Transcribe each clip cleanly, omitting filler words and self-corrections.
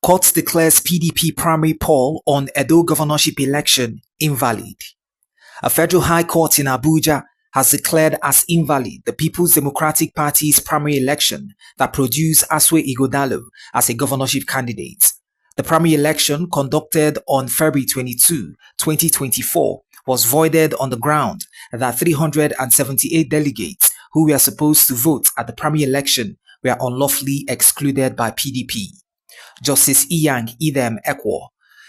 Court declares PDP primary poll on Edo Governorship election invalid. A federal high court in Abuja has declared as invalid the People's Democratic Party's primary election that produced Asue Ighodalo as a governorship candidate. The primary election, conducted on February 22, 2024, was voided on the ground that 378 delegates who were supposed to vote at the primary election were unlawfully excluded by PDP. Justice Iyang Idem Ekwo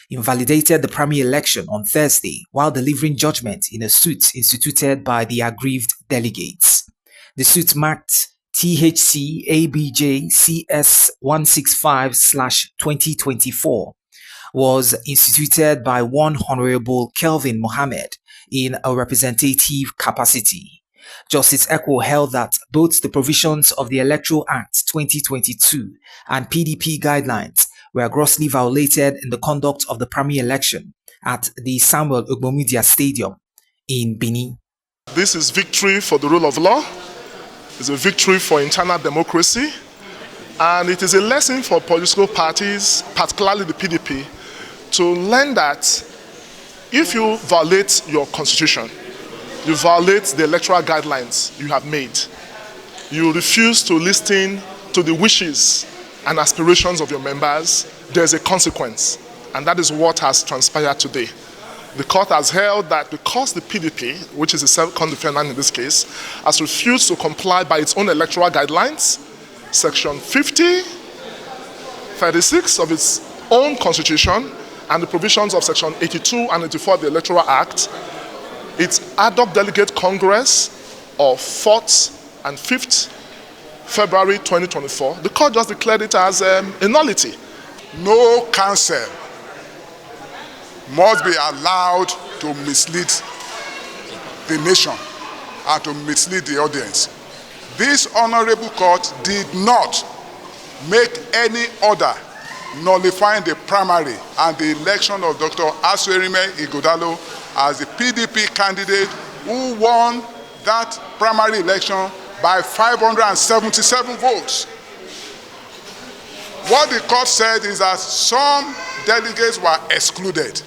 invalidated the primary election on Thursday while delivering judgment in a suit instituted by the aggrieved delegates. The suit marked THC ABJ CS 165/2024 was instituted by one Honorable Kelvin Mohammed in a representative capacity. Justice Ekwo held that both the provisions of the Electoral Act 2022 and PDP guidelines were grossly violated in the conduct of the primary election at the Samuel Ogbomudia Stadium in Benin. This is victory for the rule of law. It's a victory for internal democracy, and it is a lesson for political parties, particularly the PDP, to learn that if you violate your constitution, you violate the electoral guidelines you have made, you refuse to listen to the wishes and aspirations of your members, there's a consequence. And that is what has transpired today. The court has held that because the PDP, which is the second defendant in this case, has refused to comply by its own electoral guidelines, section 50, 36 of its own constitution, and the provisions of section 82 and 84 of the Electoral Act, its ad hoc delegate congress of 4th and 5th February 2024, the court just declared it as a nullity. No counsel must be allowed to mislead the nation and to mislead the audience. This honorable court did not make any order nullifying the primary and the election of Dr. Asue Ighodalo as the PDP candidate who won that primary election by 577 votes. What the court said is that some delegates were excluded.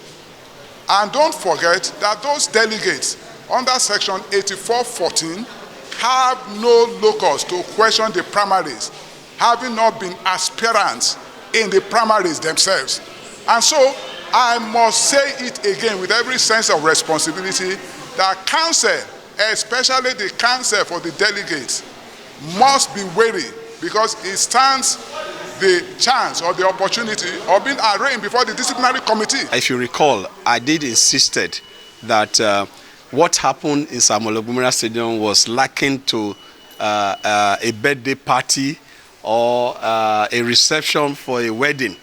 And don't forget that those delegates under section 8414 have no locus to question the primaries, having not been aspirants in the primaries themselves. And so I must say it again with every sense of responsibility that counsel, especially the counsel for the delegates, must be wary because it stands the chance or the opportunity of being arraigned before the disciplinary committee. If you recall, I did insisted that what happened in Samuel Ogbomudia Stadium was likened to a birthday party or a reception for a wedding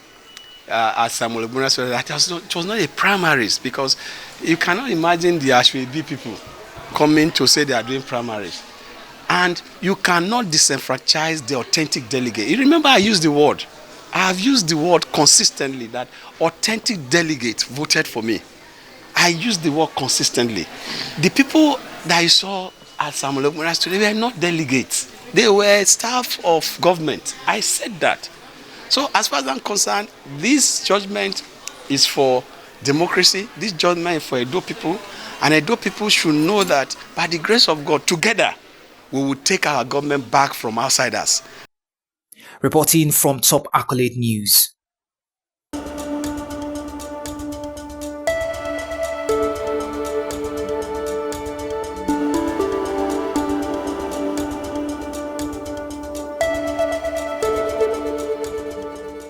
at Samuel Ogbomudia Stadium. That it was not a primaries, because you cannot imagine the Ashwebi people coming to say they are doing primaries. And you cannot disenfranchise the authentic delegate. You remember I used the word. I have used the word consistently that authentic delegates voted for me. I used the word consistently. The people that you saw at Samuel Ogbomudia Stadium, they were not delegates. They were staff of government. I said that. So as far as I'm concerned, this judgment is for democracy. This judgment is for Edo people. And Edo people should know that by the grace of God, together, we will take our government back from outsiders. Reporting from Top Accolade News.